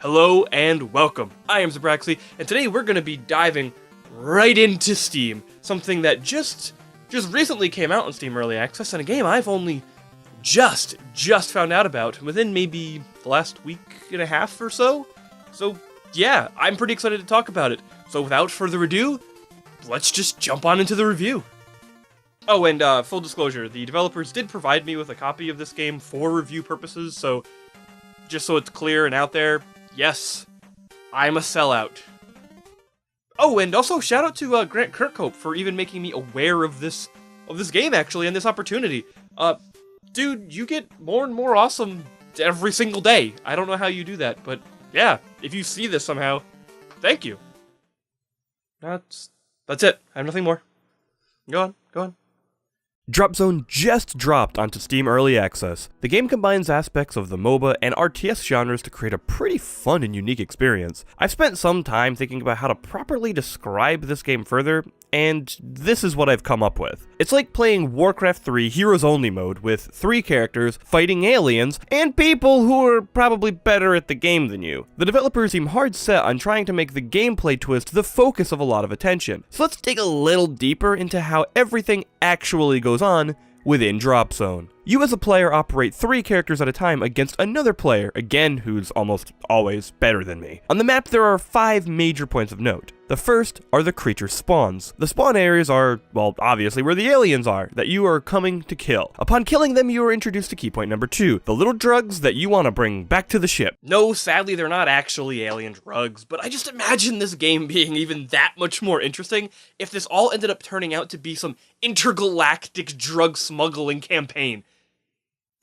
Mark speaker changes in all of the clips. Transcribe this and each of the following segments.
Speaker 1: Hello and welcome. I am Zerbraxi, and today we're going to be diving right into Steam, something that just recently came out on Steam Early Access, and a game I've only just found out about within maybe the last week and a half or so. So yeah, I'm pretty excited to talk about it. So without further ado, let's just jump on into the review. Oh, and full disclosure, the developers did provide me with a copy of this game for review purposes, so just so it's clear and out there, yes, I'm a sellout. Oh, and also shout out to Grant Kirkhope for even making me aware of this game actually and this opportunity. Dude, you get more and more awesome every single day. I don't know how you do that, but yeah, if you see this somehow, thank you. That's it. I have nothing more. Go on.
Speaker 2: Dropzone just dropped onto Steam Early Access. The game combines aspects of the MOBA and RTS genres to create a pretty fun and unique experience. I've spent some time thinking about how to properly describe this game further, and this is what I've come up with. It's like playing Warcraft 3 Heroes Only mode with 3 characters fighting aliens and people who are probably better at the game than you. The developers seem hard set on trying to make the gameplay twist the focus of a lot of attention. So let's dig a little deeper into how everything actually goes on within Dropzone. You as a player operate 3 characters at a time against another player, again who's almost always better than me. On the map there are 5 major points of note. The first are the creature spawns. The spawn areas are, well, obviously where the aliens are, that you are coming to kill. Upon killing them, you are introduced to key point number 2, the little drugs that you want to bring back to the ship.
Speaker 1: No, sadly they're not actually alien drugs, but I just imagine this game being even that much more interesting if this all ended up turning out to be some intergalactic drug smuggling campaign.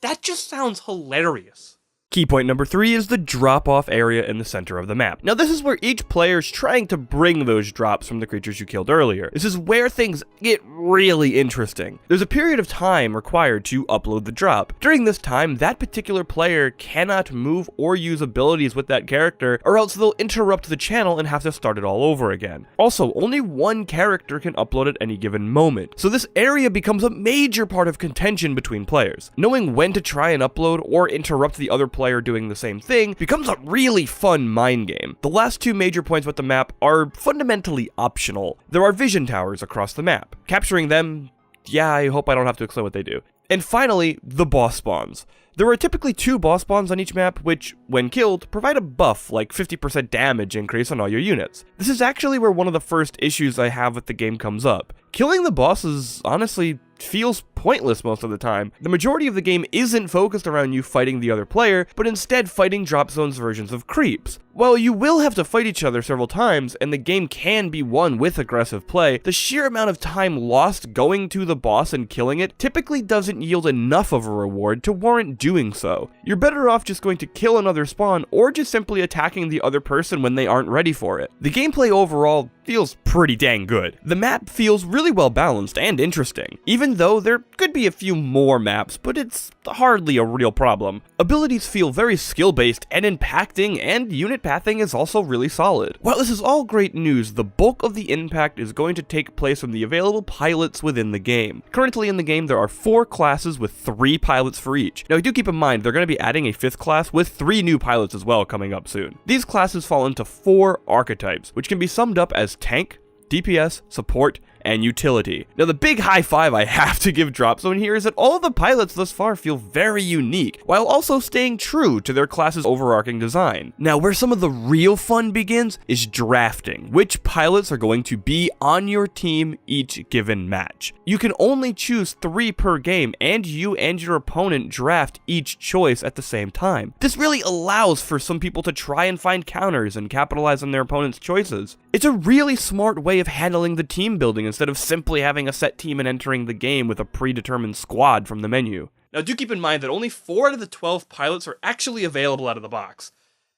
Speaker 1: That just sounds hilarious.
Speaker 2: Key point number 3 is the drop-off area in the center of the map. Now this is where each player is trying to bring those drops from the creatures you killed earlier. This is where things get really interesting. There's a period of time required to upload the drop. During this time, that particular player cannot move or use abilities with that character, or else they'll interrupt the channel and have to start it all over again. Also, only one character can upload at any given moment, so this area becomes a major part of contention between players. Knowing when to try and upload or interrupt the other player doing the same thing becomes a really fun mind game. The last 2 major points with the map are fundamentally optional. There are vision towers across the map. Capturing them, yeah, I hope I don't have to explain what they do. And finally, the boss spawns. There are typically 2 boss spawns on each map, which, when killed, provide a buff like 50% damage increase on all your units. This is actually where one of the first issues I have with the game comes up. Killing the bosses, honestly, feels pointless most of the time. The majority of the game isn't focused around you fighting the other player, but instead fighting Dropzone's versions of creeps. While you will have to fight each other several times, and the game can be won with aggressive play, the sheer amount of time lost going to the boss and killing it typically doesn't yield enough of a reward to warrant doing so. You're better off just going to kill another spawn, or just simply attacking the other person when they aren't ready for it. The gameplay overall feels pretty dang good. The map feels really well balanced and interesting, even though there could be a few more maps, but it's hardly a real problem. Abilities feel very skill-based and impacting, and unit pathing is also really solid. While this is all great news, the bulk of the impact is going to take place from the available pilots within the game. Currently in the game, there are 4 classes with 3 pilots for each. Now, do keep in mind, they're going to be adding a 5th class with 3 new pilots as well coming up soon. These classes fall into 4 archetypes, which can be summed up as tank, DPS, support, and utility. Now the big high five I have to give Dropzone here is that all of the pilots thus far feel very unique, while also staying true to their class's overarching design. Now where some of the real fun begins is drafting, which pilots are going to be on your team each given match. You can only choose 3 per game, and you and your opponent draft each choice at the same time. This really allows for some people to try and find counters and capitalize on their opponent's choices. It's a really smart way of handling the team building instead of simply having a set team and entering the game with a predetermined squad from the menu.
Speaker 1: Now do keep in mind that only 4 out of the 12 pilots are actually available out of the box.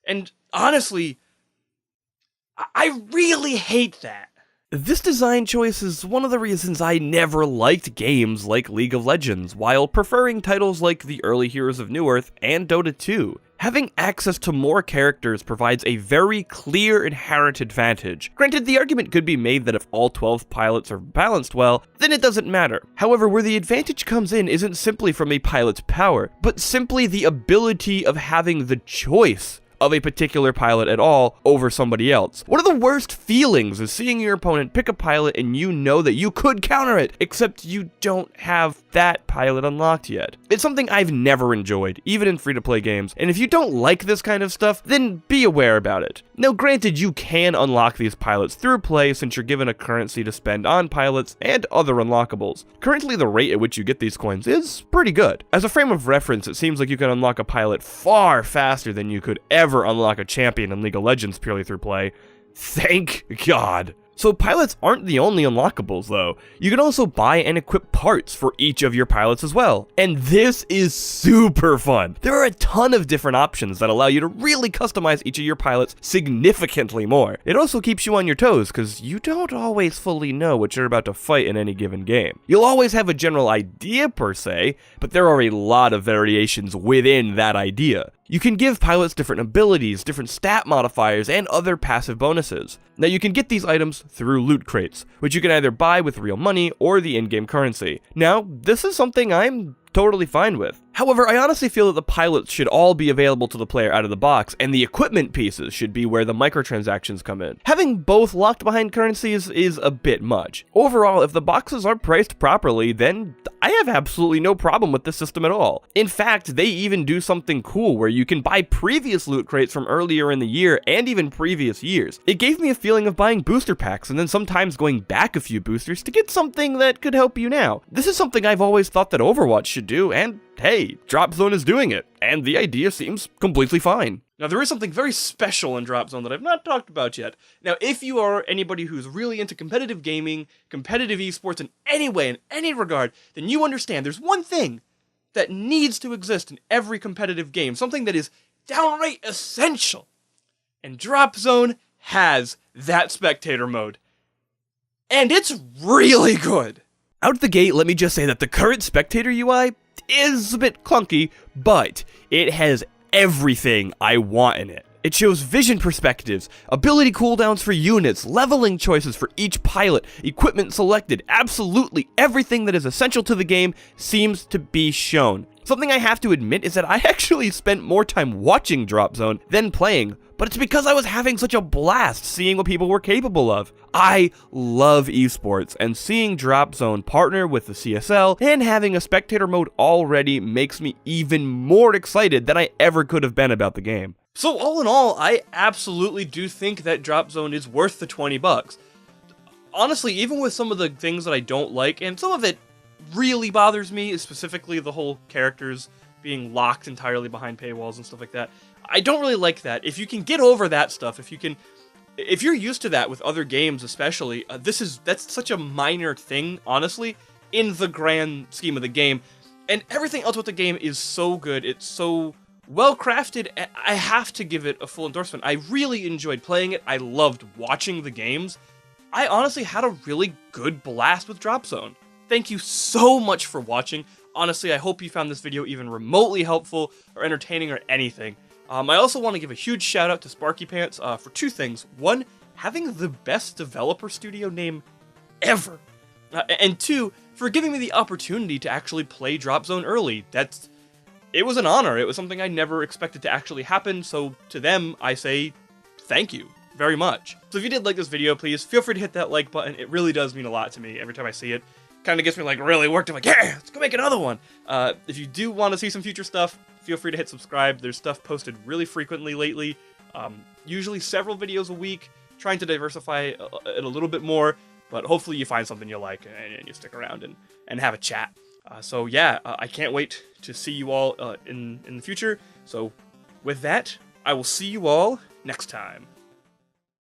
Speaker 1: And honestly, I really hate that.
Speaker 2: This design choice is one of the reasons I never liked games like League of Legends, while preferring titles like the early Heroes of Newerth and Dota 2. Having access to more characters provides a very clear inherent advantage. Granted, the argument could be made that if all 12 pilots are balanced well, then it doesn't matter. However, where the advantage comes in isn't simply from a pilot's power, but simply the ability of having the choice of a particular pilot at all over somebody else. One of the worst feelings is seeing your opponent pick a pilot and you know that you could counter it, except you don't have that pilot unlocked yet. It's something I've never enjoyed, even in free-to-play games, and if you don't like this kind of stuff, then be aware about it. Now granted, you can unlock these pilots through play since you're given a currency to spend on pilots and other unlockables. Currently the rate at which you get these coins is pretty good. As a frame of reference, it seems like you can unlock a pilot far faster than you could ever unlock a champion in League of Legends purely through play. Thank God. So pilots aren't the only unlockables though. You can also buy and equip parts for each of your pilots as well. And this is super fun. There are a ton of different options that allow you to really customize each of your pilots significantly more. It also keeps you on your toes because you don't always fully know what you're about to fight in any given game. You'll always have a general idea per se, but there are a lot of variations within that idea. You can give pilots different abilities, different stat modifiers, and other passive bonuses. Now you can get these items through loot crates, which you can either buy with real money or the in-game currency. Now, this is something I'm totally fine with. However, I honestly feel that the pilots should all be available to the player out of the box, and the equipment pieces should be where the microtransactions come in. Having both locked behind currencies is a bit much. Overall, if the boxes are priced properly, then I have absolutely no problem with this system at all. In fact, they even do something cool where you can buy previous loot crates from earlier in the year and even previous years. It gave me a feeling of buying booster packs and then sometimes going back a few boosters to get something that could help you now. This is something I've always thought that Overwatch should do, and hey, Dropzone is doing it, and the idea seems completely fine.
Speaker 1: Now, there is something very special in Dropzone that I've not talked about yet. Now, if you are anybody who's really into competitive gaming, competitive esports in any way, in any regard, then you understand there's one thing that needs to exist in every competitive game, something that is downright essential. And Dropzone has that Spectator Mode. And it's really good.
Speaker 2: Out the gate, let me just say that the current Spectator UI is a bit clunky, but it has everything I want in it. It shows vision perspectives, ability cooldowns for units, leveling choices for each pilot, equipment selected, absolutely everything that is essential to the game seems to be shown. Something I have to admit is that I actually spent more time watching Dropzone than playing, but it's because I was having such a blast seeing what people were capable of. I love esports, and seeing Dropzone partner with the CSL and having a Spectator Mode already makes me even more excited than I ever could have been about the game.
Speaker 1: So all in all, I absolutely do think that Dropzone is worth the $20. Honestly, even with some of the things that I don't like, and some of it really bothers me, specifically the whole characters being locked entirely behind paywalls and stuff like that. I don't really like that. If you can get over that stuff, if you're used to that with other games especially, that's such a minor thing, honestly, in the grand scheme of the game. And everything else with the game is so good, it's so well crafted, I have to give it a full endorsement. I really enjoyed playing it, I loved watching the games. I honestly had a really good blast with Dropzone. Thank you so much for watching. Honestly, I hope you found this video even remotely helpful or entertaining or anything. I also want to give a huge shout out to Sparkypants for two things. One, having the best developer studio name ever. And two, for giving me the opportunity to actually play Dropzone early. It was an honor. It was something I never expected to actually happen, so to them, I say thank you very much. So if you did like this video, please feel free to hit that like button. It really does mean a lot to me every time I see it. Kind of gets me like really worked. I'm like, yeah, let's go make another one. If you do want to see some future stuff, feel free to hit subscribe. There's stuff posted really frequently lately, usually several videos a week, trying to diversify it a little bit more, but hopefully you find something you like and you stick around and have a chat. So yeah, I can't wait to see you all in the future. So with that, I will see you all next time.